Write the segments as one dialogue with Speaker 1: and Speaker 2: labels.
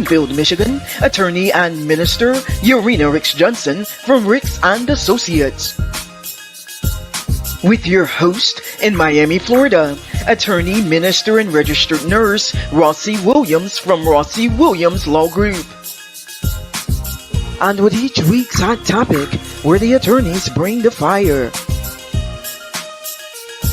Speaker 1: Bloomfield, Michigan, attorney and minister Urena Ricks Johnson from Ricks and Associates. With your host in Miami, Florida, attorney, minister, and registered nurse Rossi Williams from Rossi Williams Law Group. And with each week's hot topic, where the attorneys bring the fire.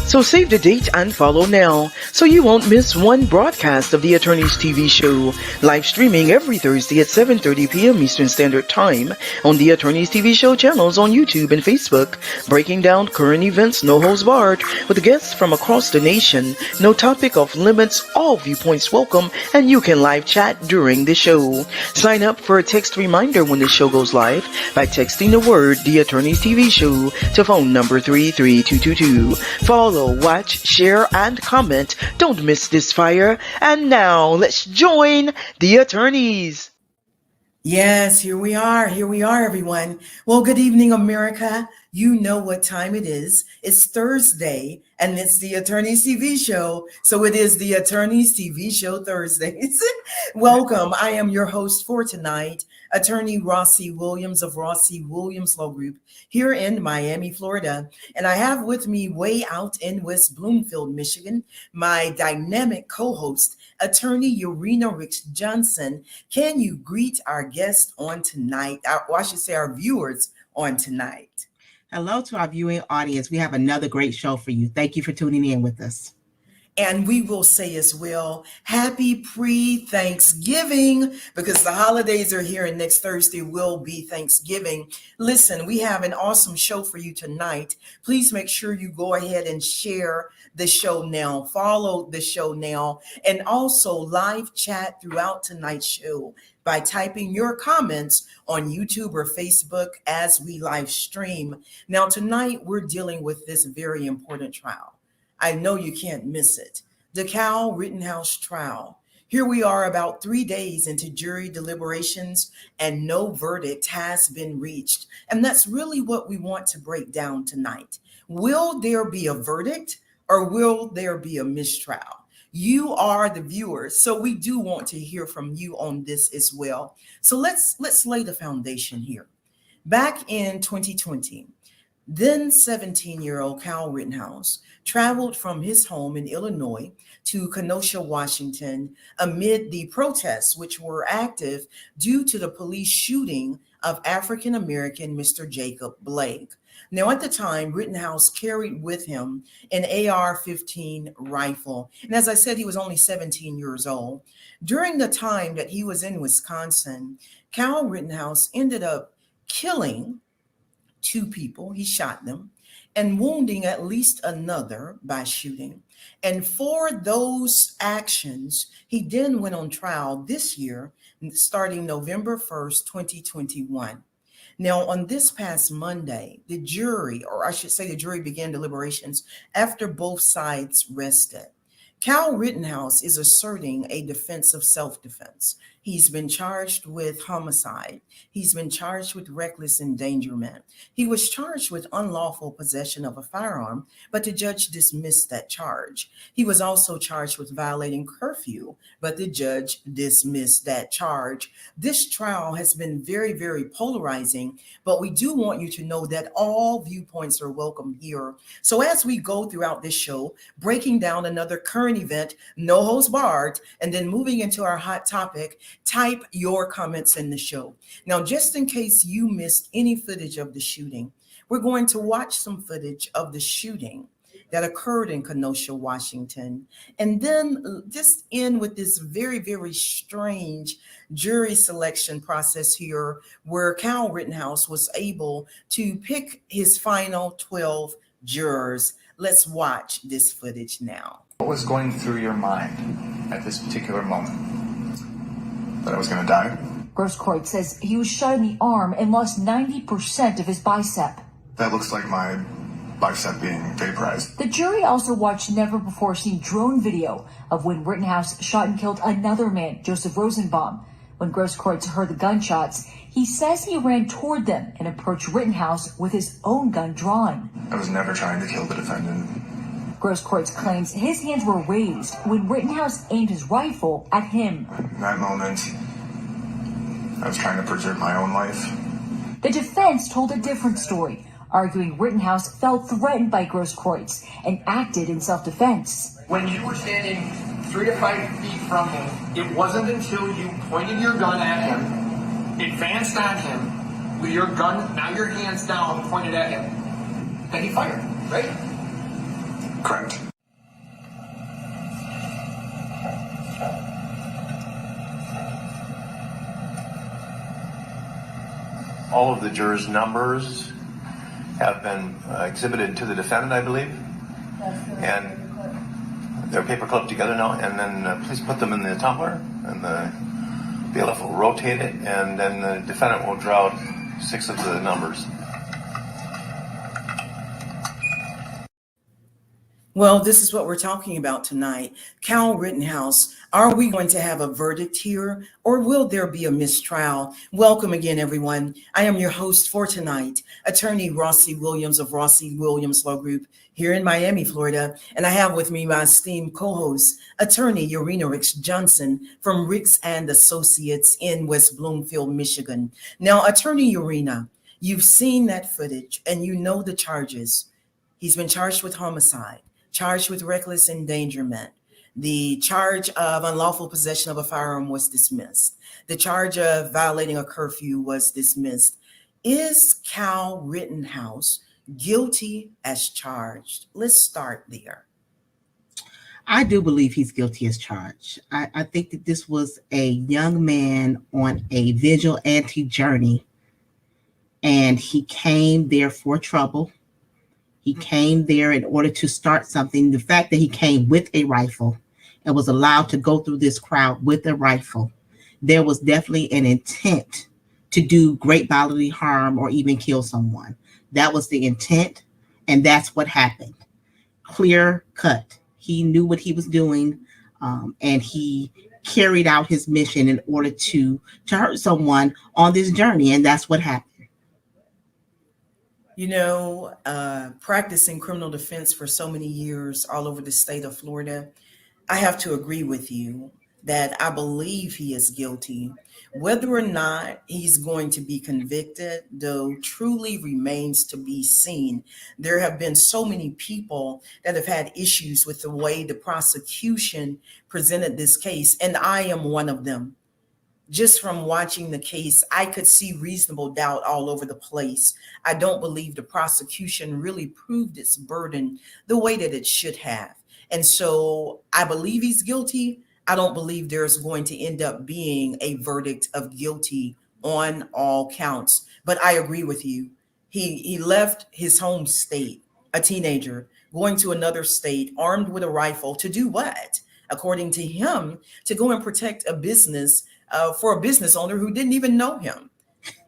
Speaker 1: So save the date and follow now, so you won't miss one broadcast of the Attorneys TV show, live streaming every Thursday at 7:30 p.m. Eastern Standard Time on the Attorneys TV show channels on YouTube and Facebook, breaking down current events, no holds barred, with guests from across the nation, no topic off limits, all viewpoints welcome, and you can live chat during the show. Sign up for a text reminder when the show goes live by texting the word The Attorneys TV show to phone number 33222. Follow, watch, share, and comment. Don't miss this fire. And now, let's join the attorneys.
Speaker 2: Yes, here we are, everyone. Well, good evening, America. You know what time it is. It's Thursday, and it's the Attorneys TV show. So it is the Attorneys TV show Thursdays. Welcome. I am your host for tonight, attorney Rossi Williams of Rossi Williams Law Group here in Miami, Florida. And I have with me way out in West Bloomfield, Michigan, my dynamic co-host, attorney Urena Ricks Johnson. Can you greet our guest on tonight? Or I should say our viewers on tonight.
Speaker 3: Hello to our viewing audience. We have another great show for you. Thank you for tuning in with us.
Speaker 2: And we will say as well, happy pre-Thanksgiving, because the holidays are here and next Thursday will be Thanksgiving. Listen, we have an awesome show for you tonight. Please make sure you go ahead and share the show now, follow the show now, and also live chat throughout tonight's show by typing your comments on YouTube or Facebook as we live stream. Now, tonight we're dealing with this very important trial. I know you can't miss it. The Kyle Rittenhouse trial. Here we are about 3 days into jury deliberations and no verdict has been reached. And that's really what we want to break down tonight. Will there be a verdict or will there be a mistrial? You are the viewers, so we do want to hear from you on this as well. So let's lay the foundation here. Back in 2020, then 17-year-old Kyle Rittenhouse traveled from his home in Illinois to Kenosha, Washington, amid the protests which were active due to the police shooting of African-American Mr. Jacob Blake. Now, at the time, Rittenhouse carried with him an AR-15 rifle. And as I said, he was only 17 years old. During the time that he was in Wisconsin, Kyle Rittenhouse ended up killing 2 people. He shot them and wounding at least another by shooting. And for those actions, he then went on trial this year, starting November 1st, 2021. Now, on this past Monday, the jury began deliberations after both sides rested. Kyle Rittenhouse is asserting a defense of self-defense. He's been charged with homicide. He's been charged with reckless endangerment. He was charged with unlawful possession of a firearm, but the judge dismissed that charge. He was also charged with violating curfew, but the judge dismissed that charge. This trial has been very, very polarizing, but we do want you to know that all viewpoints are welcome here. So as we go throughout this show, breaking down another current event, no holds barred, and then moving into our hot topic, type your comments in the show. Now, just in case you missed any footage of the shooting, we're going to watch some footage of the shooting that occurred in Kenosha, Washington, and then just end with this very, very strange jury selection process here where Kyle Rittenhouse was able to pick his final 12 jurors. Let's watch this footage now.
Speaker 4: What was going through your mind at this particular moment? That I was going to die?
Speaker 5: Grosskreutz says he was shot in the arm and lost 90% of his bicep.
Speaker 4: That looks like my bicep being vaporized.
Speaker 5: The jury also watched never-before-seen drone video of when Rittenhouse shot and killed another man, Joseph Rosenbaum. When Grosskreutz heard the gunshots, he says he ran toward them and approached Rittenhouse with his own gun drawn.
Speaker 4: I was never trying to kill the defendant.
Speaker 5: Grosskreutz claims his hands were raised when Rittenhouse aimed his rifle at him.
Speaker 4: In that moment, I was trying to preserve my own life.
Speaker 5: The defense told a different story, arguing Rittenhouse felt threatened by Grosskreutz and acted in self-defense.
Speaker 6: When you were standing 3 to 5 feet from him, it wasn't until you pointed your gun at him, advanced on him, with your gun, now your hands down, pointed at him, that he fired, right?
Speaker 4: Correct.
Speaker 7: All of the jurors' numbers have been exhibited to the defendant, I believe. And they're paper clipped together now, and then please put them in the tumbler, and the bailiff will rotate it, and then the defendant will draw out 6 of the numbers.
Speaker 2: Well, this is what we're talking about tonight. Kyle Rittenhouse, are we going to have a verdict here, or will there be a mistrial? Welcome again, everyone. I am your host for tonight, Attorney Rossi Williams of Rossi Williams Law Group here in Miami, Florida. And I have with me my esteemed co-host, Attorney Urena Ricks Johnson from Ricks and Associates in West Bloomfield, Michigan. Now, Attorney Urena, you've seen that footage and you know the charges. He's been charged with homicide, charged with reckless endangerment. The charge of unlawful possession of a firearm was dismissed. The charge of violating a curfew was dismissed. Is Kyle Rittenhouse guilty as charged? Let's start there.
Speaker 3: I do believe he's guilty as charged. I think that this was a young man on a vigilante journey, and he came there for trouble. He came there in order to start something. The fact that he came with a rifle and was allowed to go through this crowd with a rifle, there was definitely an intent to do great bodily harm or even kill someone. That was the intent, and that's what happened. Clear cut. He knew what he was doing, and he carried out his mission in order to hurt someone on this journey, and that's what happened.
Speaker 2: You know, practicing criminal defense for so many years all over the state of Florida, I have to agree with you that I believe he is guilty. Whether or not he's going to be convicted, though, truly remains to be seen. There have been so many people that have had issues with the way the prosecution presented this case, and I am one of them. Just from watching the case, I could see reasonable doubt all over the place. I don't believe the prosecution really proved its burden the way that it should have. And so I believe he's guilty. I don't believe there's going to end up being a verdict of guilty on all counts. But I agree with you. He left his home state, a teenager, going to another state, armed with a rifle to do what? According to him, to go and protect a business for a business owner who didn't even know him.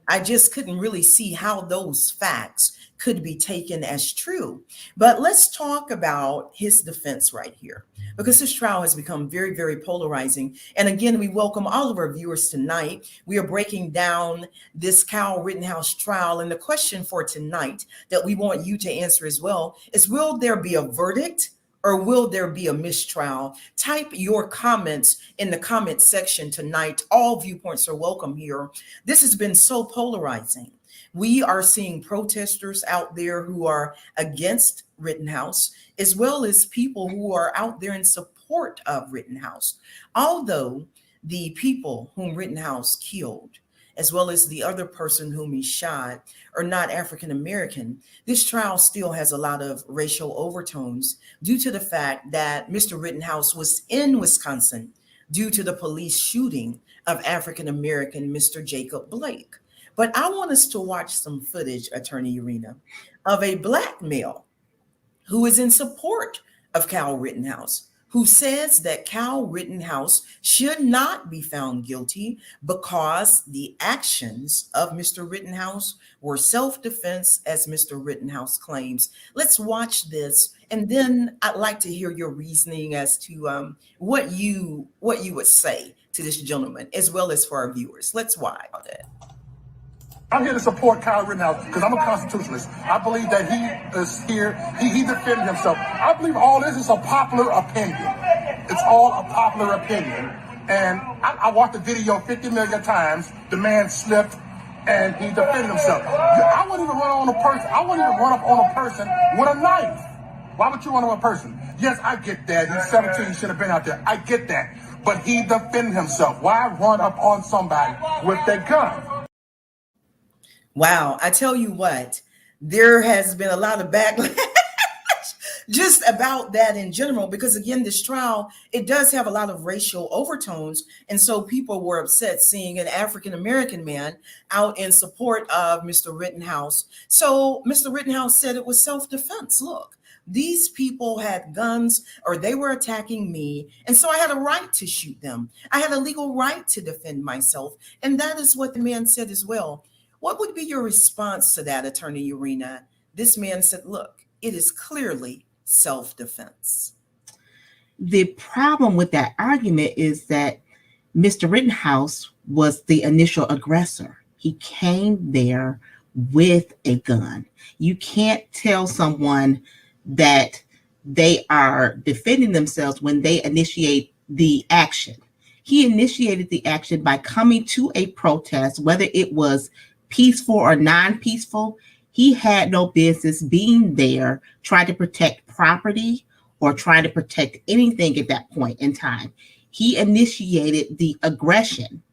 Speaker 2: I just couldn't really see how those facts could be taken as true. But let's talk about his defense right here, because this trial has become very, very polarizing. And again, we welcome all of our viewers tonight. We are breaking down this Kyle Rittenhouse trial. And the question for tonight that we want you to answer as well is, will there be a verdict? Or will there be a mistrial? Type your comments in the comment section tonight. All viewpoints are welcome here. This has been so polarizing. We are seeing protesters out there who are against Rittenhouse, as well as people who are out there in support of Rittenhouse. Although the people whom Rittenhouse killed, as well as the other person whom he shot, are not African American, this trial still has a lot of racial overtones due to the fact that Mr. Rittenhouse was in Wisconsin due to the police shooting of African American Mr. Jacob Blake. But I want us to watch some footage, Attorney Urena, of a Black male who is in support of Kyle Rittenhouse, who says that Kyle Rittenhouse should not be found guilty because the actions of Mr. Rittenhouse were self-defense, as Mr. Rittenhouse claims. Let's watch this, and then I'd like to hear your reasoning as to what you would say to this gentleman, as well as for our viewers. Let's watch it.
Speaker 8: I'm here to support Kyle Rittenhouse because I'm a constitutionalist. I believe that he is here. He defended himself. I believe all this is a popular opinion. It's all a popular opinion. And I watched the video 50 million times. The man slipped and he defended himself. I wouldn't even run on a person. I wouldn't even run up on a person with a knife. Why would you run on a person? Yes, I get that. He's 17, he should have been out there. I get that. But he defended himself. Why run up on somebody with their gun?
Speaker 2: Wow. I tell you what, there has been a lot of backlash just about that in general, because again, this trial, it does have a lot of racial overtones. And so people were upset seeing an African-American man out in support of Mr. Rittenhouse. So Mr. Rittenhouse said it was self-defense. Look, these people had guns or they were attacking me. And so I had a right to shoot them. I had a legal right to defend myself. And that is what the man said as well. What would be your response to that, Attorney Urena? This man said, look, it is clearly self-defense.
Speaker 3: The problem with that argument is that Mr. Rittenhouse was the initial aggressor. He came there with a gun. You can't tell someone that they are defending themselves when they initiate the action. He initiated the action by coming to a protest, whether it was peaceful or non-peaceful. He had no business being there trying to protect property or trying to protect anything at that point in time. He initiated the aggression.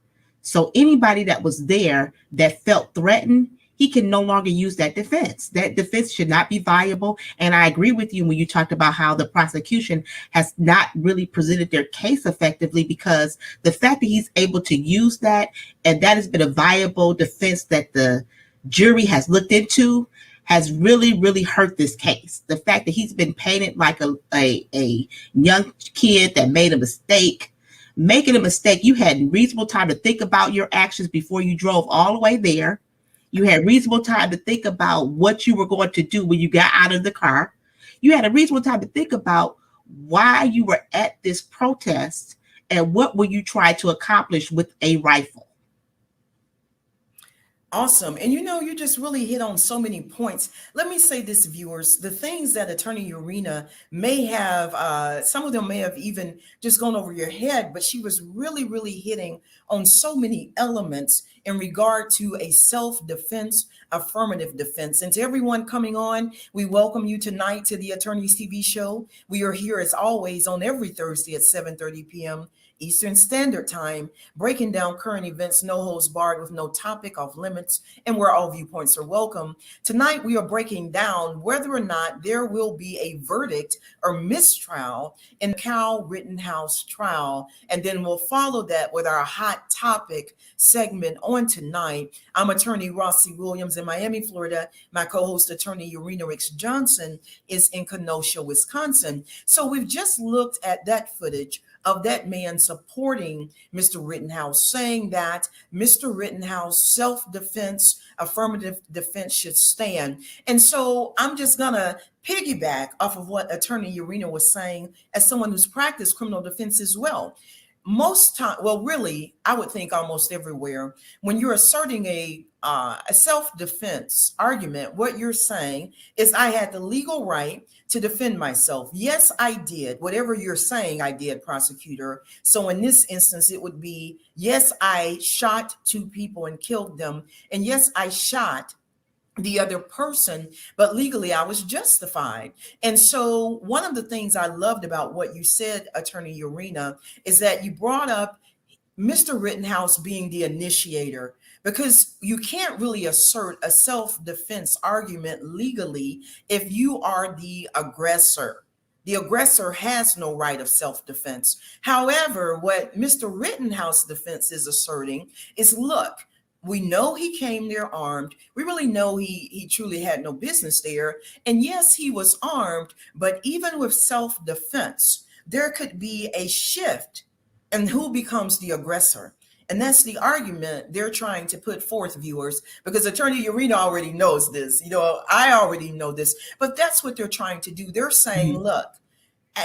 Speaker 3: So anybody that was there that felt threatened, he can no longer use that defense. That defense should not be viable. And I agree with you when you talked about how the prosecution has not really presented their case effectively, because the fact that he's able to use that, and that has been a viable defense that the jury has looked into, has really, really hurt this case. The fact that he's been painted like a young kid that made a mistake. Making a mistake, you had reasonable time to think about your actions before you drove all the way there. You had reasonable time to think about what you were going to do when you got out of the car. You had a reasonable time to think about why you were at this protest and what were you trying to accomplish with a rifle.
Speaker 2: Awesome. And you know, you just really hit on so many points. Let me say this, viewers, the things that Attorney Urena may have, some of them may have even just gone over your head, but she was really, really hitting on so many elements in regard to a self-defense, affirmative defense. And to everyone coming on, we welcome you tonight to the Attorneys TV show. We are here as always on every Thursday at 7:30 p.m. Eastern Standard Time, breaking down current events, no holds barred, with no topic off limits, and where all viewpoints are welcome. Tonight, we are breaking down whether or not there will be a verdict or mistrial in Kyle Rittenhouse trial, and then we'll follow that with our hot topic segment on tonight. I'm Attorney Rossi Williams in Miami, Florida. My co-host, Attorney Urena Ricks Johnson, is in Kenosha, Wisconsin. So we've just looked at that footage of that man supporting Mr. Rittenhouse, saying that Mr. Rittenhouse self-defense, affirmative defense should stand. And so I'm just gonna piggyback off of what Attorney Urena was saying as someone who's practiced criminal defense as well. Most time, well, really, I would think almost everywhere, when you're asserting a self-defense argument, what you're saying is, I had the legal right to defend myself. Yes, I did. Whatever you're saying, I did, prosecutor. So in this instance, it would be, yes, I shot 2 people and killed them. And yes, I shot the other person, but legally I was justified. And so one of the things I loved about what you said, Attorney Urena, is that you brought up Mr. Rittenhouse being the initiator, because you can't really assert a self-defense argument legally if you are the aggressor. The aggressor has no right of self-defense. However, what Mr. Rittenhouse defense is asserting is, look, we know he came there armed. We really know he truly had no business there. And yes, he was armed, but even with self-defense, there could be a shift in who becomes the aggressor. And that's the argument they're trying to put forth, viewers, because Attorney Urena already knows this. You know, I already know this, but that's what they're trying to do. They're saying, look,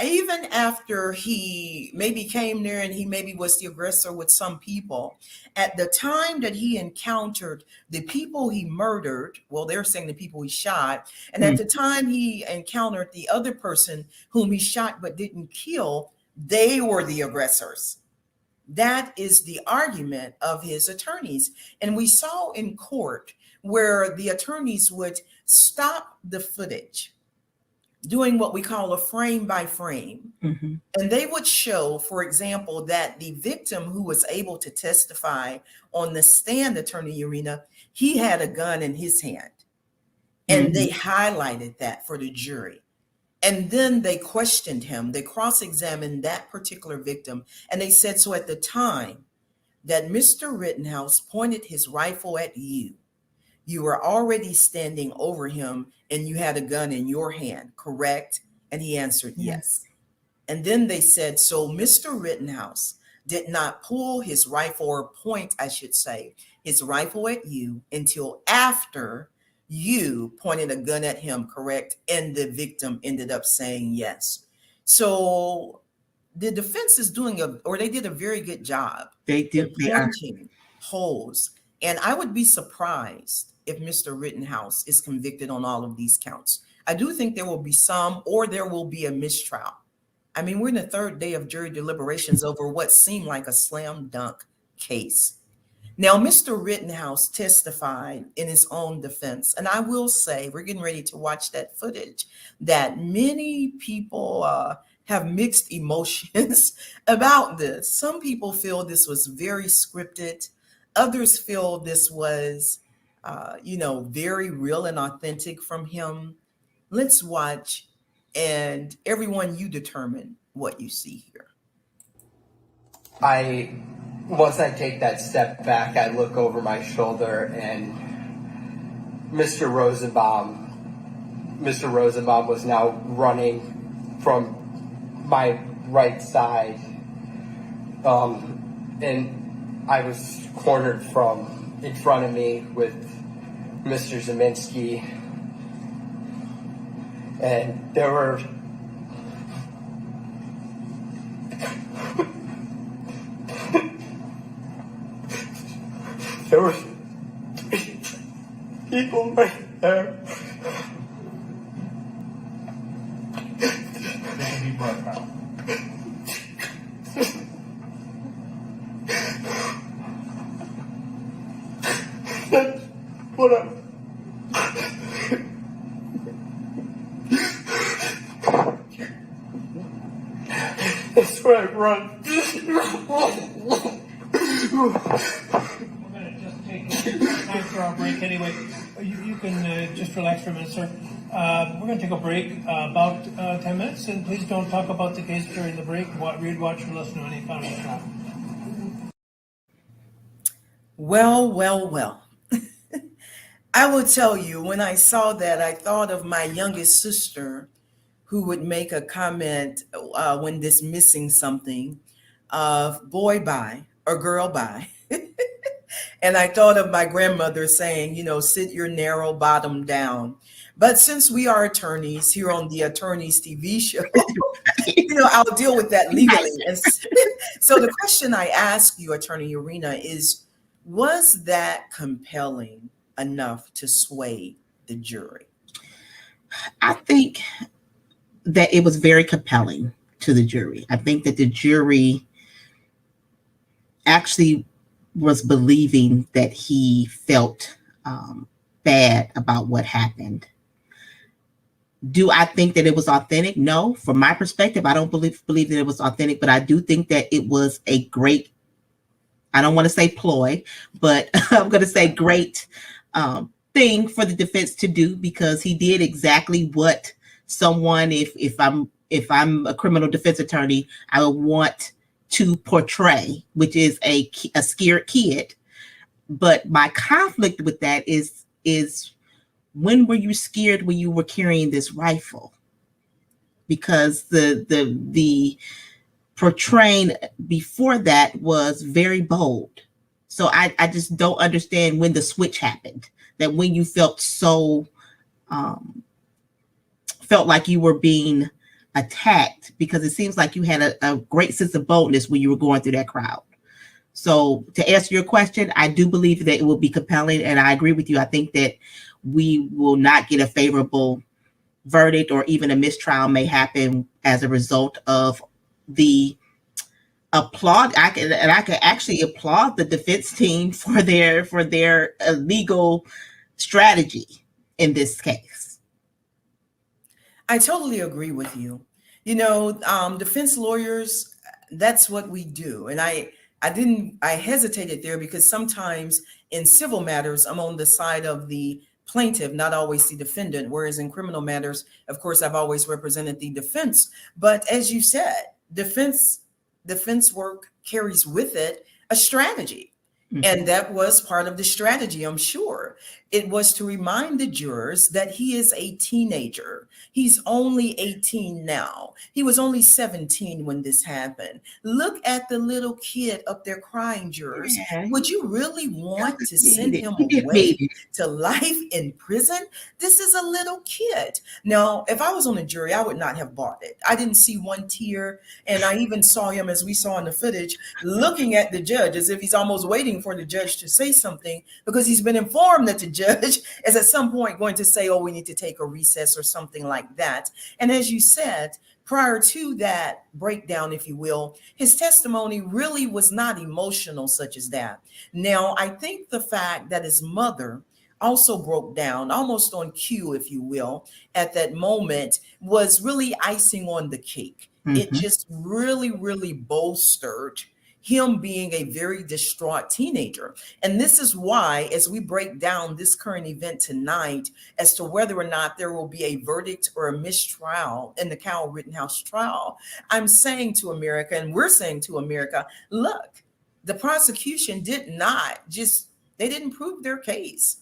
Speaker 2: even after he maybe came there and he maybe was the aggressor with some people, at the time that he encountered the people he murdered, well, they're saying the people he shot, and at the time he encountered the other person whom he shot but didn't kill, they were the aggressors. That is the argument of his attorneys. And we saw in court where the attorneys would stop the footage, doing what we call a frame by frame.
Speaker 3: Mm-hmm.
Speaker 2: And they would show, for example, that the victim who was able to testify on the stand, Attorney Urena, he had a gun in his hand. And they highlighted that for the jury. And then they questioned him. They cross-examined that particular victim. And they said, so at the time that Mr. Rittenhouse pointed his rifle at you, you were already standing over him and you had a gun in your hand, correct? And he answered yes. And then they said, so Mr. Rittenhouse did not pull his rifle, or point, I should say, his rifle at you until after you pointed a gun at him, correct? And the victim ended up saying yes. So the defense is doing they did a very good job.
Speaker 3: They did.
Speaker 2: Pointing holes. And I would be surprised if Mr. Rittenhouse is convicted on all of these counts. I do think there will be some, or there will be a mistrial. I mean, we're in the third day of jury deliberations over what seemed like a slam dunk case. Now, Mr. Rittenhouse testified in his own defense. And I will say, we're getting ready to watch that footage, that many people have mixed emotions about this. Some people feel this was very scripted. Others feel this was, very real and authentic from him. Let's watch, and everyone, you determine what you see here.
Speaker 9: Once I take that step back, I look over my shoulder, and Mr. Rosenbaum was now running from my right side, and I was cornered from in front of me with Mr. Zeminski, and there were people right there. That's what that's where I run.
Speaker 10: Time for our break anyway. You can just relax for a minute, sir. We're going to take a break about 10 minutes, and please don't talk about the case during the break. Read, watch, or listen to any final thought.
Speaker 2: Well. I will tell you, when I saw that, I thought of my youngest sister who would make a comment when dismissing something of boy bye or girl bye. And I thought of my grandmother saying, sit your narrow bottom down. But since we are attorneys here on the Attorneys TV show, I'll deal with that legally. And so the question I ask you, Attorney Urena, is, was that compelling enough to sway the jury?
Speaker 3: I think that it was very compelling to the jury. I think that the jury actually was believing that he felt bad about what happened. Do I think that it was authentic? No. From my perspective, I don't believe that it was authentic, but I do think that it was a great, I don't want to say ploy, but I'm going to say great thing for the defense to do, because he did exactly what someone, if I'm a criminal defense attorney, I would want to portray, which is a scared kid. But my conflict with that is when were you scared when you were carrying this rifle? Because the portraying before that was very bold. So I just don't understand when the switch happened, that when you felt so felt like you were being attacked, because it seems like you had a great sense of boldness when you were going through that crowd. So to answer your question, I do believe that it will be compelling, and I agree with you. I think that we will not get a favorable verdict, or even a mistrial may happen as a result of the I can actually applaud the defense team for their legal strategy in this case.
Speaker 2: I totally agree with you. Defense lawyers, that's what we do. And I hesitated there because sometimes in civil matters, I'm on the side of the plaintiff, not always the defendant. Whereas in criminal matters, of course, I've always represented the defense. But as you said, defense work carries with it a strategy. And that was part of the strategy, I'm sure. It was to remind the jurors that he is a teenager. He's only 18 now. He was only 17 when this happened. Look at the little kid up there crying, jurors.
Speaker 3: Yeah.
Speaker 2: Would you really want to send him away to life in prison? This is a little kid. Now, if I was on the jury, I would not have bought it. I didn't see one tear. And I even saw him, as we saw in the footage, looking at the judge as if he's almost waiting for the judge to say something, because he's been informed that the judge is at some point going to say, oh, we need to take a recess or something like that. And as you said, prior to that breakdown, if you will, his testimony really was not emotional such as that. Now, I think the fact that his mother also broke down almost on cue, if you will, at that moment was really icing on the cake. It just really, really bolstered him being a very distraught teenager. And this is why, as we break down this current event tonight, as to whether or not there will be a verdict or a mistrial in the Kyle Rittenhouse trial, I'm saying to America, and we're saying to America, look, the prosecution did not they didn't prove their case.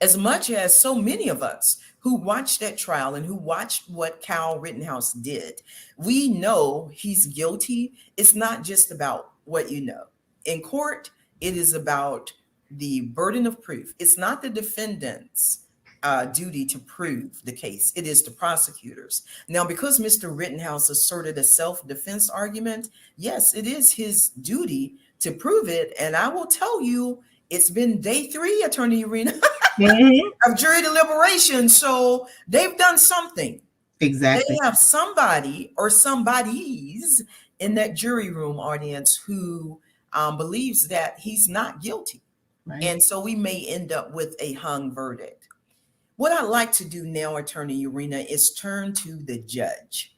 Speaker 2: As much as so many of us who watched that trial and who watched what Kyle Rittenhouse did, we know he's guilty. It's not just about what you know. In court, it is about the burden of proof. It's not the defendant's duty to prove the case. It is the prosecutors. Now, because Mr. Rittenhouse asserted a self-defense argument, yes, it is his duty to prove it. And I will tell you, it's been day 3, Attorney Urena, of jury deliberation. So they've done something.
Speaker 3: Exactly.
Speaker 2: They have somebody or somebodies in that jury room audience who believes that he's not guilty.
Speaker 3: Right.
Speaker 2: And so we may end up with a hung verdict. What I'd like to do now, Attorney Urena, is turn to the judge.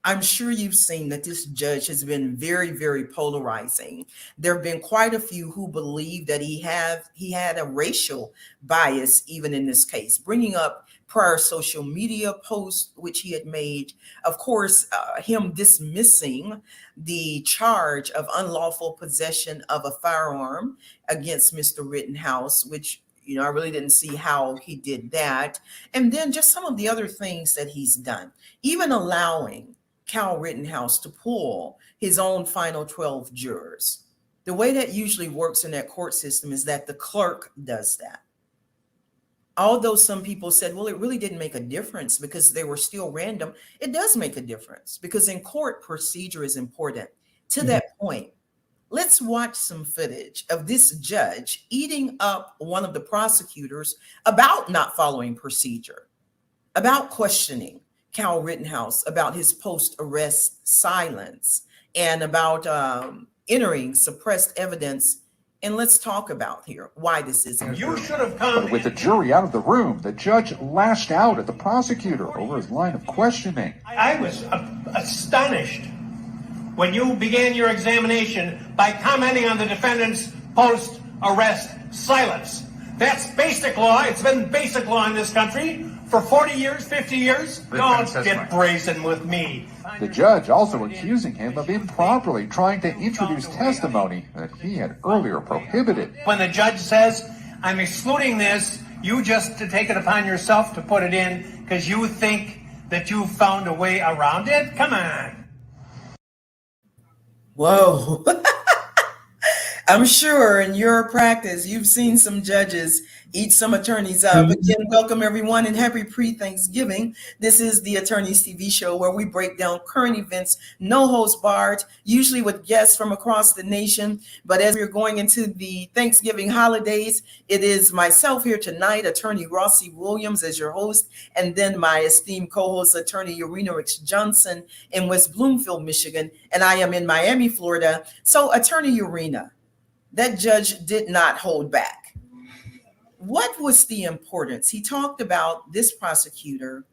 Speaker 2: I'm sure you've seen that this judge has been very, very polarizing. There have been quite a few who believe that he had a racial bias even in this case, bringing up prior social media posts which he had made. Of course, him dismissing the charge of unlawful possession of a firearm against Mr. Rittenhouse, which I really didn't see how he did that. And then just some of the other things that he's done, even allowing Kyle Rittenhouse to pull his own final 12 jurors. The way that usually works in that court system is that the clerk does that. Although some people said, well, it really didn't make a difference because they were still random. It does make a difference because in court, procedure is important. To that point, let's watch some footage of this judge eating up one of the prosecutors about not following procedure, about questioning Kyle Rittenhouse about his post-arrest silence and about entering suppressed evidence. And let's talk about here why this is.
Speaker 6: You should have come.
Speaker 11: With the jury out of the room, the judge lashed out at the prosecutor over his line of questioning.
Speaker 10: I was astonished when you began your examination by commenting on the defendant's post-arrest silence. That's basic law. It's been basic law in this country for 40 years, 50 years. Don't get brazen with me.
Speaker 11: The judge also accusing him of improperly trying to introduce testimony that he had earlier prohibited.
Speaker 10: When the judge says, I'm excluding this, you just to take it upon yourself to put it in because you think that you found a way around it? Come on.
Speaker 2: Whoa. I'm sure in your practice, you've seen some judges eat some attorneys up.
Speaker 3: Mhm.
Speaker 2: Again, welcome everyone and happy pre-Thanksgiving. This is the Attorneys TV show where we break down current events, no holds barred, usually with guests from across the nation. But as we're going into the Thanksgiving holidays, it is myself here tonight, Attorney Rossi Williams as your host, and then my esteemed co-host, Attorney Urena Rich Johnson in West Bloomfield, Michigan, and I am in Miami, Florida. So, Attorney Urena, that judge did not hold back. What was the importance? He talked about this prosecutor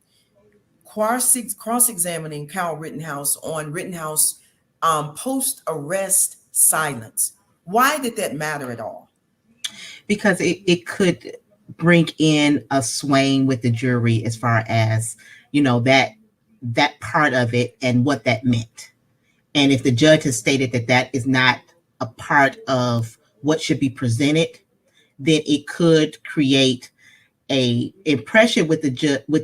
Speaker 2: cross-examining Kyle Rittenhouse on Rittenhouse post-arrest silence. Why did that matter at all?
Speaker 3: Because it could bring in a swaying with the jury as far as, that part of it and what that meant. And if the judge has stated that that is not a part of what should be presented, then it could create a impression with the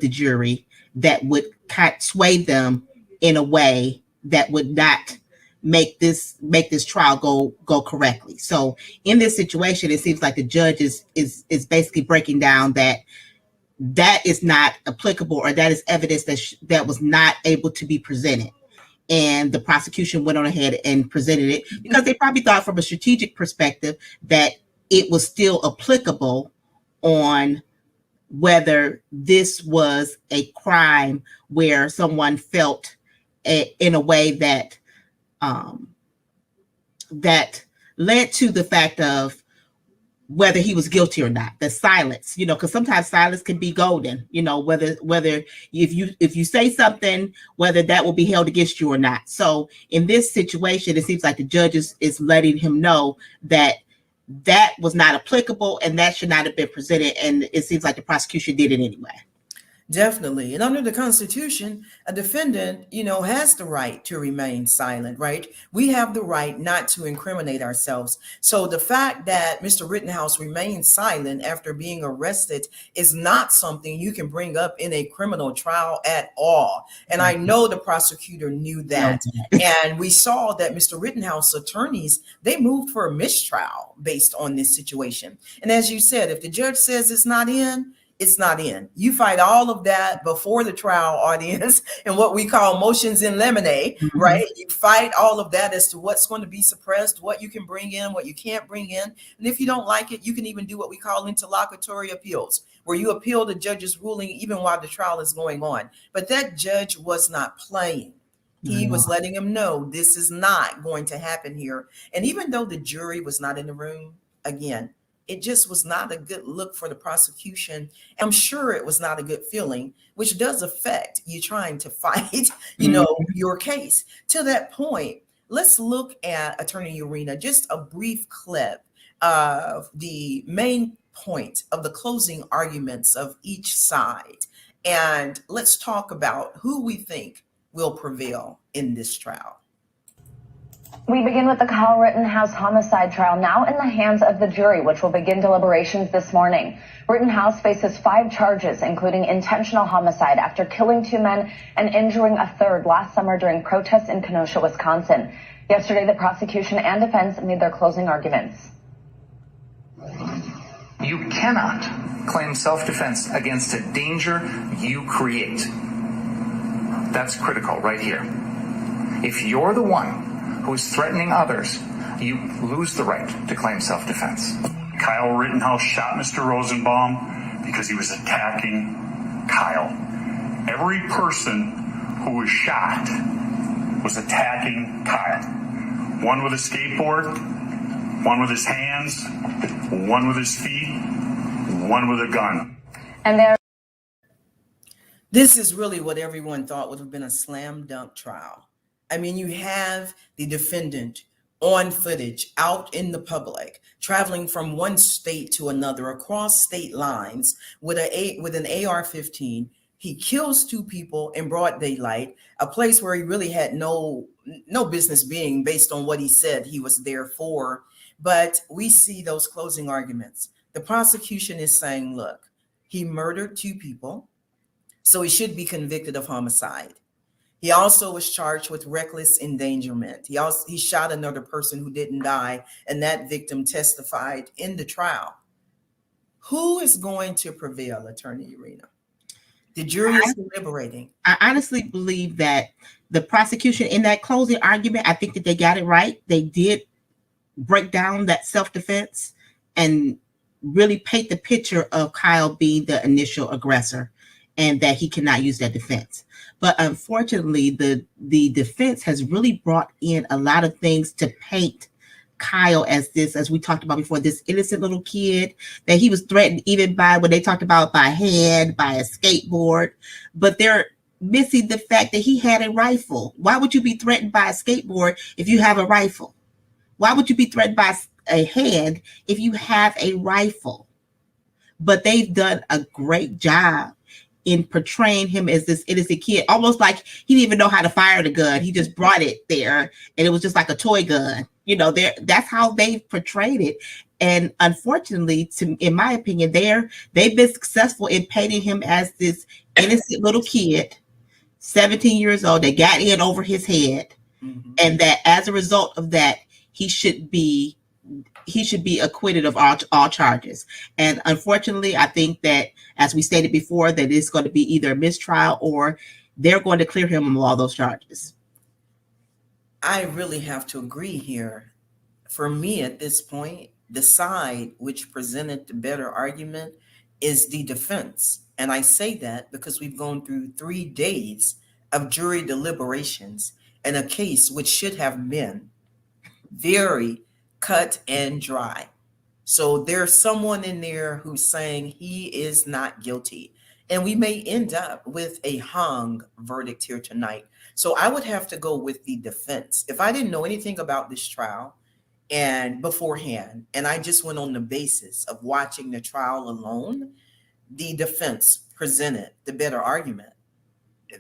Speaker 3: jury that would sway them in a way that would not make this trial go correctly. So in this situation, it seems like the judge is basically breaking down that is not applicable, or that is evidence that was not able to be presented. And the prosecution went on ahead and presented it because they probably thought from a strategic perspective that it was still applicable on whether this was a crime where someone felt in a way that that led to the fact of whether he was guilty or not. The silence, because sometimes silence can be golden, whether if you say something, whether that will be held against you or not. So in this situation, it seems like the judge is letting him know that was not applicable and that should not have been presented. And it seems like the prosecution did it anyway.
Speaker 2: Definitely. And under the Constitution, a defendant, has the right to remain silent, right? We have the right not to incriminate ourselves. So the fact that Mr. Rittenhouse remained silent after being arrested is not something you can bring up in a criminal trial at all. And I know the prosecutor knew that. And we saw that Mr. Rittenhouse attorneys, they moved for a mistrial based on this situation. And as you said, if the judge says it's not in, it's not in. You fight all of that before the trial audience and what we call motions in limine, right? You fight all of that as to what's going to be suppressed, what you can bring in, what you can't bring in. And if you don't like it, you can even do what we call interlocutory appeals, where you appeal the judge's ruling even while the trial is going on. But that judge was not playing. He was letting him know this is not going to happen here. And even though the jury was not in the room, again, it just was not a good look for the prosecution. I'm sure it was not a good feeling, which does affect you trying to fight, your case. To that point, let's look at Attorney Urena, just a brief clip of the main point of the closing arguments of each side. And let's talk about who we think will prevail in this trial.
Speaker 12: We begin with the Kyle Rittenhouse homicide trial, now in the hands of the jury, which will begin deliberations this morning. Rittenhouse faces 5 charges, including intentional homicide after killing 2 men and injuring a third last summer during protests in Kenosha, Wisconsin. Yesterday, the prosecution and defense made their closing arguments.
Speaker 6: You cannot claim self-defense against a danger you create. That's critical right here. If you're the one who is threatening others, you lose the right to claim self-defense.
Speaker 13: Kyle Rittenhouse shot Mr. Rosenbaum because he was attacking Kyle. Every person who was shot was attacking Kyle. One with a skateboard, one with his hands, one with his feet, one with a gun.
Speaker 12: And
Speaker 2: this is really what everyone thought would have been a slam dunk trial. I mean, you have the defendant on footage out in the public, traveling from one state to another across state lines with an AR-15. He kills 2 people in broad daylight, a place where he really had no business being based on what he said he was there for. But we see those closing arguments. The prosecution is saying, look, he murdered 2 people, so he should be convicted of homicide. He also was charged with reckless endangerment. He shot another person who didn't die, and that victim testified in the trial. Who is going to prevail, Attorney Urena? The jury is deliberating.
Speaker 3: I honestly believe that the prosecution in that closing argument, I think that they got it right. They did break down that self-defense and really paint the picture of Kyle being the initial aggressor and that he cannot use that defense. But unfortunately, the defense has really brought in a lot of things to paint Kyle as this, as we talked about before, this innocent little kid that he was threatened even by, when they talked about by hand, by a skateboard, but they're missing the fact that he had a rifle. Why would you be threatened by a skateboard if you have a rifle? Why would you be threatened by a hand if you have a rifle? But they've done a great job in portraying him as this innocent kid, almost like he didn't even know how to fire the gun. He just brought it there, and it was just like a toy gun. You know, that's how they've portrayed it. And unfortunately, in my opinion, they've been successful in painting him as this innocent little kid, 17 years old, that got in over his head, and that as a result of that, he should be acquitted of all charges. And unfortunately, I think that, as we stated before, that it's going to be either a mistrial or they're going to clear him of all those charges.
Speaker 2: I really have to agree here. For me, at this point, the side which presented the better argument is the defense. And I say that because we've gone through 3 days of jury deliberations in a case which should have been very cut and dry. So there's someone in there who's saying he is not guilty. And we may end up with a hung verdict here tonight. So I would have to go with the defense. If I didn't know anything about this trial and beforehand, and I just went on the basis of watching the trial alone, the defense presented the better argument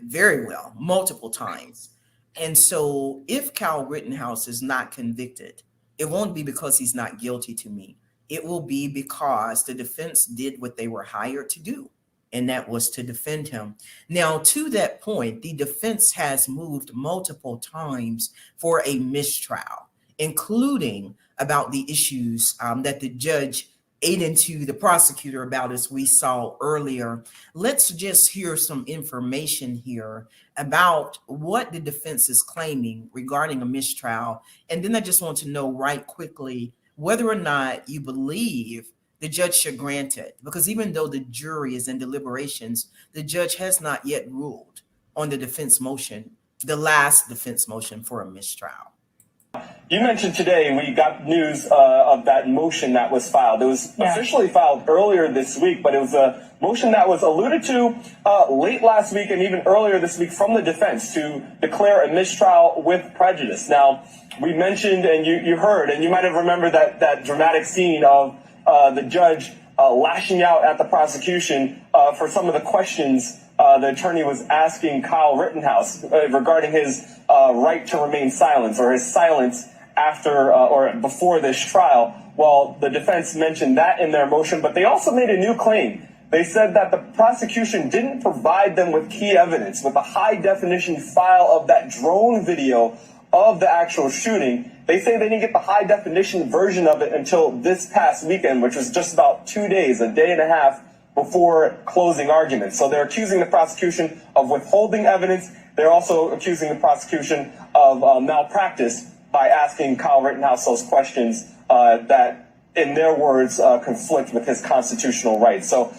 Speaker 2: very well, multiple times. And so if Kyle Rittenhouse is not convicted, it won't be because he's not guilty to me. It will be because the defense did what they were hired to do, and that was to defend him. Now, to that point, the defense has moved multiple times for a mistrial, including about the issues that the judge ate into the prosecutor about, as we saw earlier. Let's just hear some information here about what the defense is claiming regarding a mistrial. And then I just want to know right quickly whether or not you believe the judge should grant it, because even though the jury is in deliberations, the judge has not yet ruled on the defense motion, the last defense motion for a mistrial.
Speaker 14: You mentioned today we got news of that motion that was filed. It was officially filed earlier this week, but it was a motion that was alluded to late last week and even earlier this week from the defense to declare a mistrial with prejudice. Now, we mentioned, and you heard, and you might have remembered that dramatic scene of the judge lashing out at the prosecution for some of the questions the attorney was asking Kyle Rittenhouse regarding his right to remain silent, or his silence after or before this trial. Well, the defense mentioned that in their motion, but they also made a new claim. They said that the prosecution didn't provide them with key evidence, with a high-definition file of that drone video of the actual shooting. They say they didn't get the high-definition version of it until this past weekend, which was just about 2 days, a day and a half before closing arguments. So they're accusing the prosecution of withholding evidence. They're also accusing the prosecution of malpractice by asking Kyle Rittenhouse those questions that, in their words, conflict with his constitutional rights. So,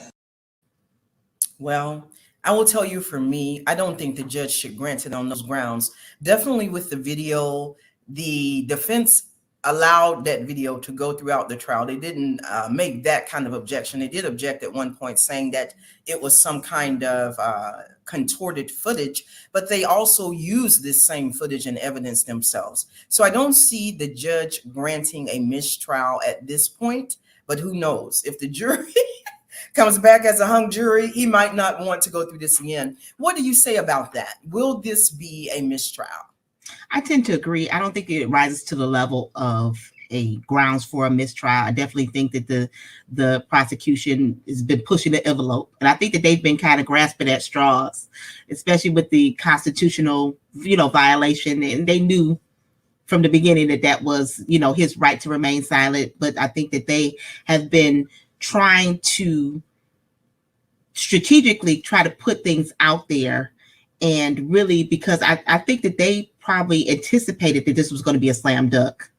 Speaker 2: well, I will tell you, for me, I don't think the judge should grant it on those grounds. Definitely with the video, the defense allowed that video to go throughout the trial. They didn't make that kind of objection. They did object at one point, saying that it was some kind of contorted footage, but they also used this same footage and evidence themselves. So I don't see the judge granting a mistrial at this point, but who knows? If the jury comes back as a hung jury, he might not want to go through this again. What do you say about that? Will this be a mistrial?
Speaker 3: I tend to agree. I don't think it rises to the level of a grounds for a mistrial. I definitely think that the prosecution has been pushing the envelope, and I think that they've been kind of grasping at straws, especially with the constitutional, violation. And they knew from the beginning that was, his right to remain silent. But I think that they have been trying to strategically try to put things out there, and really, because I think that they probably anticipated that this was going to be a slam dunk.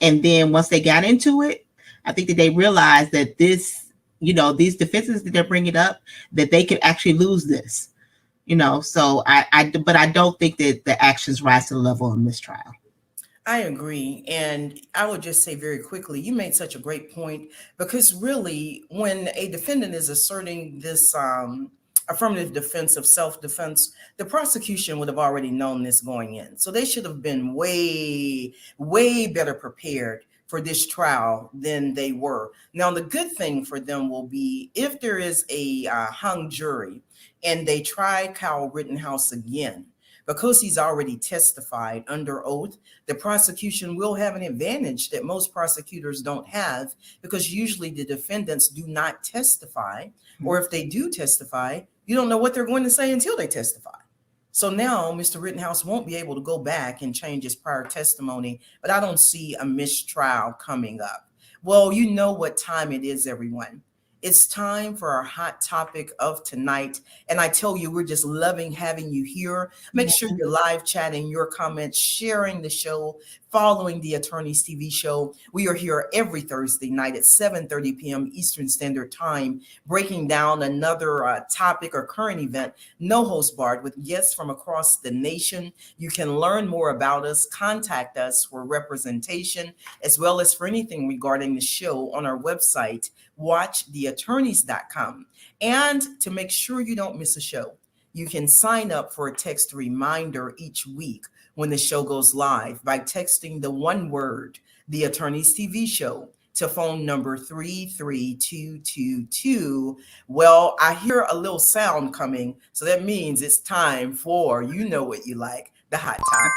Speaker 3: And then once they got into it, I think that they realized that this, these defenses that they're bringing up, that they could actually lose this, so but I don't think that the actions rise to the level of mistrial.
Speaker 2: I agree. And I would just say very quickly, you made such a great point, because really, when a defendant is asserting this affirmative defense of self-defense, the prosecution would have already known this going in. So they should have been way, way better prepared for this trial than they were. Now, the good thing for them will be if there is a hung jury and they try Kyle Rittenhouse again, because he's already testified under oath, the prosecution will have an advantage that most prosecutors don't have, because usually the defendants do not testify, or if they do testify, you don't know what they're going to say until they testify. So now Mr. Rittenhouse won't be able to go back and change his prior testimony, but I don't see a mistrial coming up. Well, you know what time it is, everyone. It's time for our hot topic of tonight. And I tell you, we're just loving having you here. Make sure you're live chatting your comments, sharing the show, following the Attorneys TV show. We are here every Thursday night at 7:30 p.m. Eastern Standard Time, breaking down another topic or current event, no host barred, with guests from across the nation. You can learn more about us, contact us for representation, as well as for anything regarding the show on our website, watchtheattorneys.com. And to make sure you don't miss a show, you can sign up for a text reminder each week when the show goes live by texting the one word, The Attorneys TV Show, to phone number 33222. Well, I hear a little sound coming, so that means it's time for, you know what you like, the hot topic.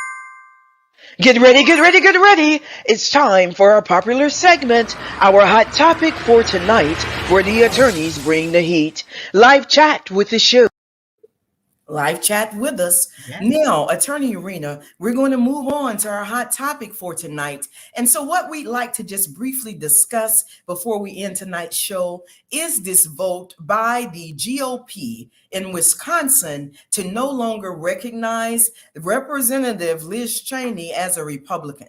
Speaker 1: Get ready, get ready, get ready. It's time for our popular segment, our hot topic for tonight, where the attorneys bring the heat. Live chat with the show.
Speaker 2: Live chat with us. Yes. Now, Attorney Arena, we're going to move on to our hot topic for tonight. And so what we'd like to just briefly discuss before we end tonight's show is this vote by the GOP in Wisconsin to no longer recognize Representative Liz Cheney as a Republican.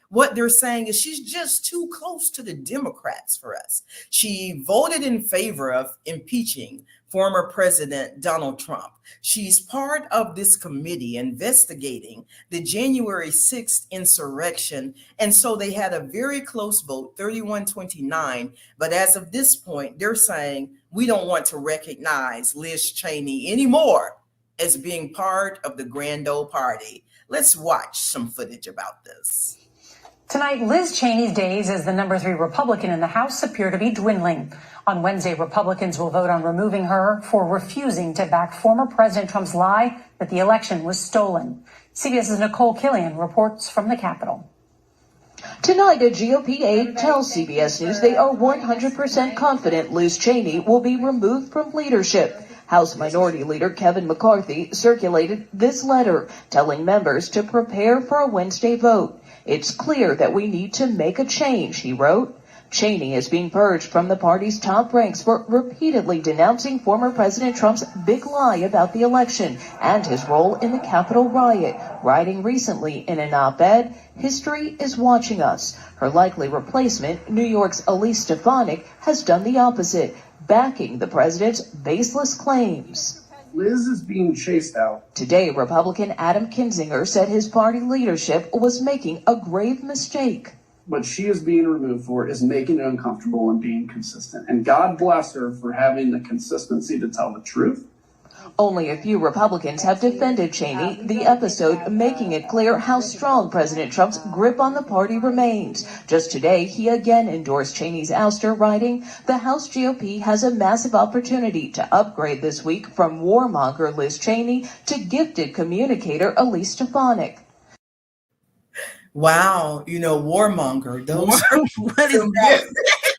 Speaker 2: What they're saying is she's just too close to the Democrats for us. She voted in favor of impeaching former President Donald Trump. She's part of this committee investigating the January 6th insurrection. And so they had a very close vote, 31-29. But as of this point, they're saying we don't want to recognize Liz Cheney anymore as being part of the grand old party. Let's watch some footage about this.
Speaker 15: Tonight, Liz Cheney's days as the number 3 Republican in the House appear to be dwindling. On Wednesday, Republicans will vote on removing her for refusing to back former President Trump's lie that the election was stolen. CBS's Nicole Killian reports from the Capitol.
Speaker 16: Tonight, a GOP aide tells CBS News they are 100% confident Liz Cheney will be removed from leadership. House Minority Leader Kevin McCarthy circulated this letter telling members to prepare for a Wednesday vote. It's clear that we need to make a change, he wrote. Cheney is being purged from the party's top ranks for repeatedly denouncing former President Trump's big lie about the election and his role in the Capitol riot, writing recently in an op-ed, "History is watching us." Her likely replacement, New York's Elise Stefanik, has done the opposite, backing the president's baseless claims.
Speaker 17: Liz is being chased out.
Speaker 16: Today, Republican Adam Kinzinger said his party leadership was making a grave mistake.
Speaker 17: What she is being removed for is making it uncomfortable and being consistent. And God bless her for having the consistency to tell the truth.
Speaker 16: Only a few Republicans have defended Cheney, the episode making it clear how strong President Trump's grip on the party remains. Just today, he again endorsed Cheney's ouster, writing, "The House GOP has a massive opportunity to upgrade this week from warmonger Liz Cheney to gifted communicator Elise Stefanik."
Speaker 2: Wow, warmonger. Those are
Speaker 3: What is
Speaker 2: some
Speaker 3: that?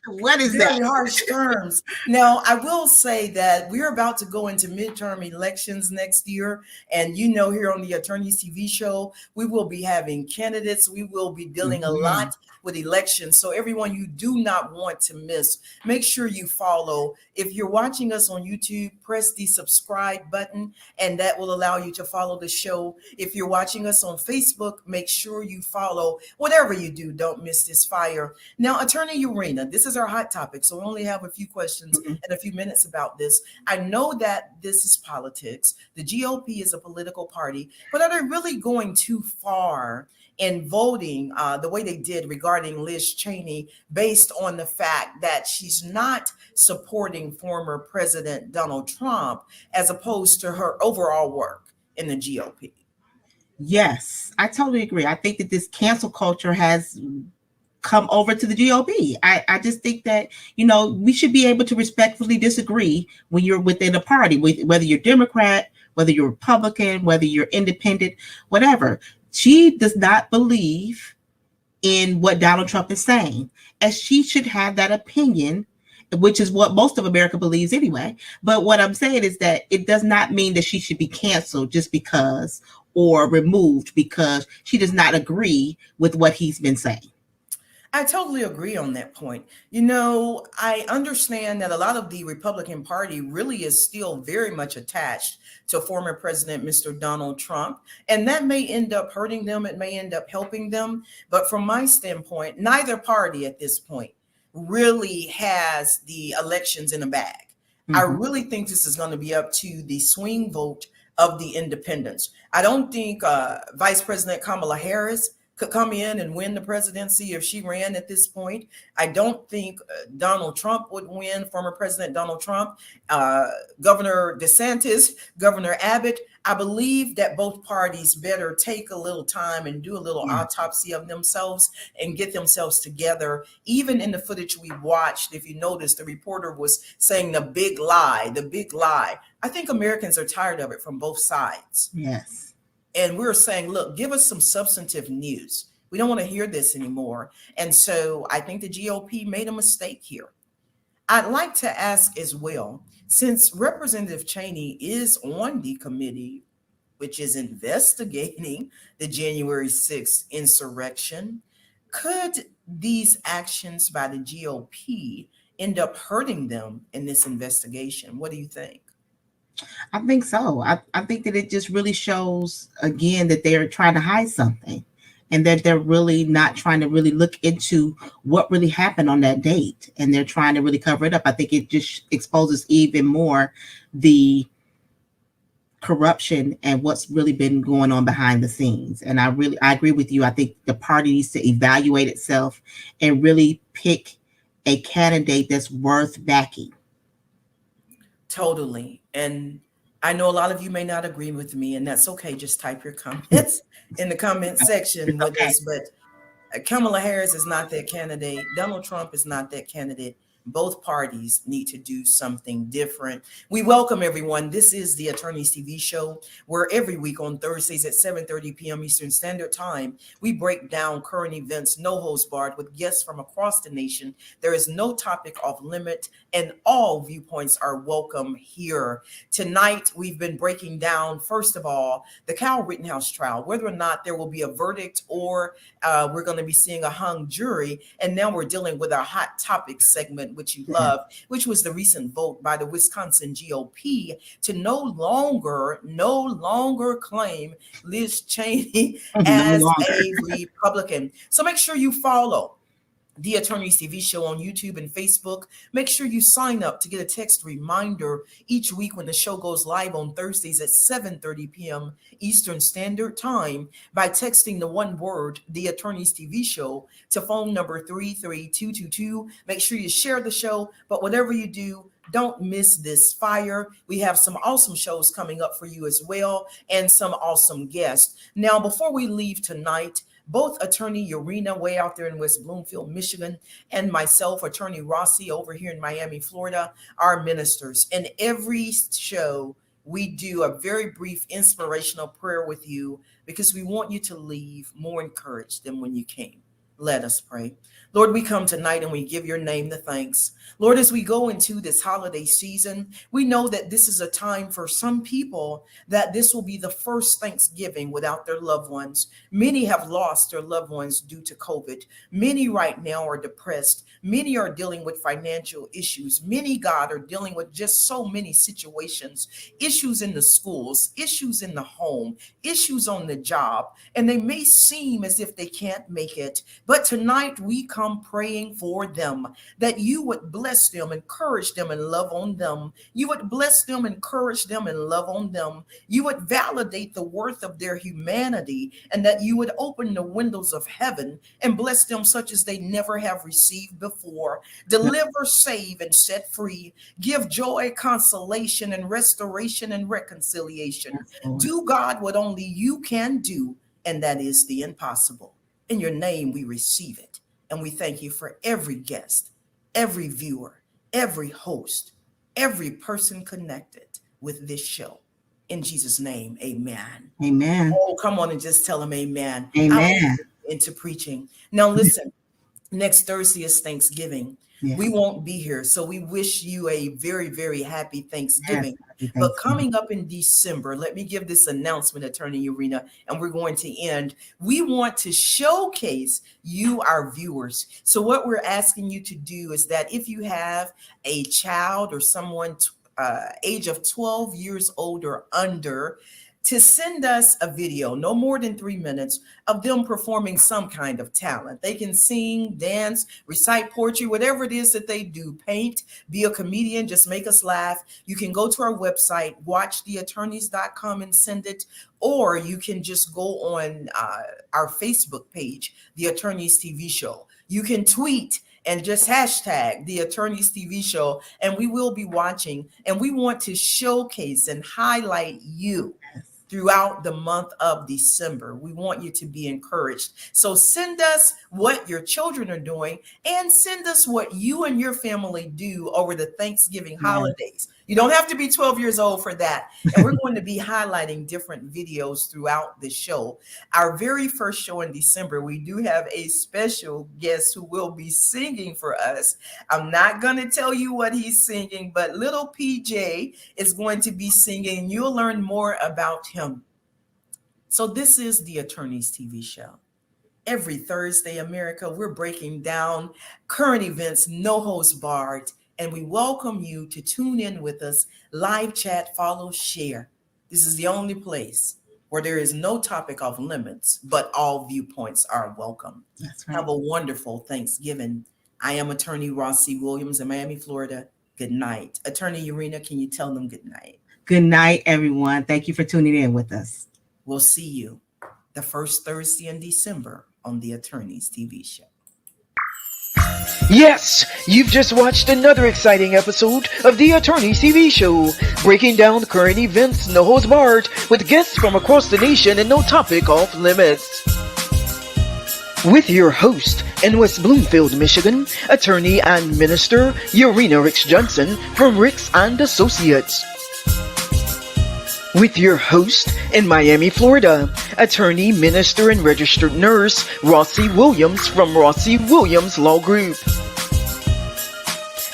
Speaker 3: What is
Speaker 2: very
Speaker 3: that?
Speaker 2: harsh terms. Now, I will say that we're about to go into midterm elections next year. And here on the Attorneys TV show, we will be having candidates. We will be dealing a lot with elections. So everyone you do not want to miss, make sure you follow. If you're watching us on YouTube, press the subscribe button, and that will allow you to follow the show. If you're watching us on Facebook, make sure you follow. Whatever you do, don't miss this fire. Now, Attorney Urena, this is our hot topic, so we only have a few questions and a few minutes about this. I know that this is politics. The GOP is a political party, but are they really going too far in voting the way they did regarding Liz Cheney, based on the fact that she's not supporting former President Donald Trump as opposed to her overall work in the GOP?
Speaker 3: Yes, I totally agree. I think that this cancel culture has come over to the GOP. I just think that, we should be able to respectfully disagree when you're within a party, whether you're Democrat, whether you're Republican, whether you're independent, whatever. She does not believe in what Donald Trump is saying, and she should have that opinion, which is what most of America believes anyway. But what I'm saying is that it does not mean that she should be canceled just because, or removed because she does not agree with what he's been saying.
Speaker 2: I totally agree on that point. I understand that a lot of the Republican Party really is still very much attached to former President Mr. Donald Trump, and that may end up hurting them. It may end up helping them. But from my standpoint, neither party at this point really has the elections in a bag. I really think this is going to be up to the swing vote of the independents. I don't think Vice President Kamala Harris could come in and win the presidency if she ran at this point. I don't think Donald Trump would win, former President Donald Trump, Governor DeSantis, Governor Abbott. I believe that both parties better take a little time and do a little autopsy of themselves and get themselves together. Even in the footage we watched, if you notice, the reporter was saying the big lie, the big lie. I think Americans are tired of it from both sides.
Speaker 3: Yes.
Speaker 2: And we're saying, look, give us some substantive news. We don't want to hear this anymore. And so I think the GOP made a mistake here. I'd like to ask as well, since Representative Cheney is on the committee, which is investigating the January 6th insurrection, could these actions by the GOP end up hurting them in this investigation? What do you think?
Speaker 3: I think so. I think that it just really shows again that they're trying to hide something, and that they're really not trying to really look into what really happened on that date, and they're trying to really cover it up. I think it just exposes even more the corruption and what's really been going on behind the scenes. And I agree with you. I think the party needs to evaluate itself and really pick a candidate that's worth backing.
Speaker 2: Totally. And I know a lot of you may not agree with me, and that's okay. Just type your comments in the comment section with us. But Kamala Harris is not that candidate. Donald Trump is not that candidate. Both parties need to do something different. We welcome everyone. This is the Attorneys TV show, where every week on Thursdays at 7:30 p.m. Eastern Standard Time, we break down current events, no holds barred, with guests from across the nation. There is no topic off limit, and all viewpoints are welcome here. Tonight, we've been breaking down, first of all, the Kyle Rittenhouse trial, whether or not there will be a verdict or we're going to be seeing a hung jury. And now we're dealing with our hot topic segment, which you love, which was the recent vote by the Wisconsin GOP to no longer claim Liz Cheney as a Republican. So make sure you follow the Attorneys TV show on YouTube and Facebook. Make sure you sign up to get a text reminder each week when the show goes live on Thursdays at 7:30 p.m. Eastern Standard Time by texting the one word, the Attorneys TV show, to phone number 33222. Make sure you share the show, but whatever you do, don't miss this fire. We have some awesome shows coming up for you as well, and some awesome guests. Now, before we leave tonight, both Attorney Urena way out there in West Bloomfield, Michigan, and myself, Attorney Rossi over here in Miami, Florida, are ministers. And every show we do a very brief inspirational prayer with you because we want you to leave more encouraged than when you came. Let us pray. Lord, we come tonight and we give your name the thanks. Lord, as we go into this holiday season, we know that this is a time for some people that this will be the first Thanksgiving without their loved ones. Many have lost their loved ones due to COVID. Many right now are depressed. Many are dealing with financial issues. Many, God, are dealing with just so many situations, issues in the schools, issues in the home, issues on the job, and they may seem as if they can't make it. But tonight we come praying for them, that you would bless them, encourage them, and love on them. You would bless them, encourage them, and love on them. You would validate the worth of their humanity, and that you would open the windows of heaven and bless them such as they never have received before. Deliver, save, and set free. Give joy, consolation, and restoration and reconciliation. Do, God, what only you can do, and that is the impossible. In your name, we receive it. And we thank you for every guest, every viewer, every host, every person connected with this show. In Jesus' name, amen.
Speaker 3: Amen.
Speaker 2: Oh, come on and just tell them amen.
Speaker 3: Amen.
Speaker 2: Into preaching. Now, listen, next Thursday is Thanksgiving.
Speaker 3: Yes.
Speaker 2: We won't be here, so we wish you a very, very happy Thanksgiving.
Speaker 3: Yes, happy
Speaker 2: But
Speaker 3: Thanksgiving.
Speaker 2: coming up in December, let me give this announcement, Attorney Urena, and we're going to end. We want to showcase you, our viewers. So what we're asking you to do is that if you have a child or someone age of 12 years old or under, to send us a video, no more than 3 minutes, of them performing some kind of talent. They can sing, dance, recite poetry, whatever it is that they do, paint, be a comedian, just make us laugh. You can go to our website, watchtheattorneys.com and send it, or you can just go on our Facebook page, The Attorneys TV Show. You can tweet and just hashtag The Attorneys TV Show, and we will be watching, and we want to showcase and highlight you throughout the month of December. We want you to be encouraged. So send us what your children are doing and send us what you and your family do over the Thanksgiving holidays. You don't have to be 12 years old for that. And we're going to be highlighting different videos throughout the show. Our very first show in December, we do have a special guest who will be singing for us. I'm not going to tell you what he's singing, but little PJ is going to be singing. You'll learn more about him. So this is the Attorneys TV Show. Every Thursday, America, we're breaking down current events, no holds barred. And we welcome you to tune in with us, live chat, follow, share. This is the only place where there is no topic off limits, but all viewpoints are welcome.
Speaker 3: That's right.
Speaker 2: Have a wonderful Thanksgiving. I am Attorney Ross C. Williams in Miami, Florida. Good night. Attorney Urena, can you tell them good night?
Speaker 3: Good night, everyone. Thank you for tuning in with us.
Speaker 2: We'll see you the first Thursday in December on the Attorneys TV Show.
Speaker 1: Yes, you've just watched another exciting episode of the Attorneys TV Show, breaking down current events, no holds barred, with guests from across the nation and no topic off limits. With your host in West Bloomfield, Michigan, attorney and minister Urena Ricks Johnson from Ricks and Associates. With your host in Miami, Florida, attorney, minister, and registered nurse Rossi Williams from Rossi Williams Law Group.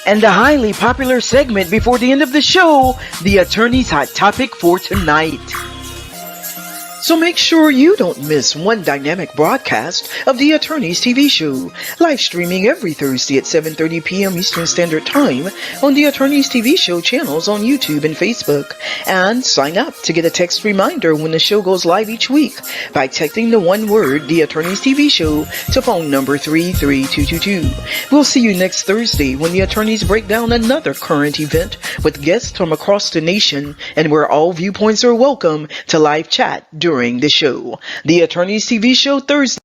Speaker 1: And the highly popular segment before the end of the show, the attorney's hot topic for tonight. So make sure you don't miss one dynamic broadcast of the Attorneys TV Show, live streaming every Thursday at 7:30 p.m. Eastern Standard Time on the Attorneys TV Show channels on YouTube and Facebook. And sign up to get a text reminder when the show goes live each week by texting the one word, the Attorneys TV Show, to phone number 33222. We'll see you next Thursday when the attorneys break down another current event with guests from across the nation and where all viewpoints are welcome to live chat during the show. The Attorneys TV Show Thursday.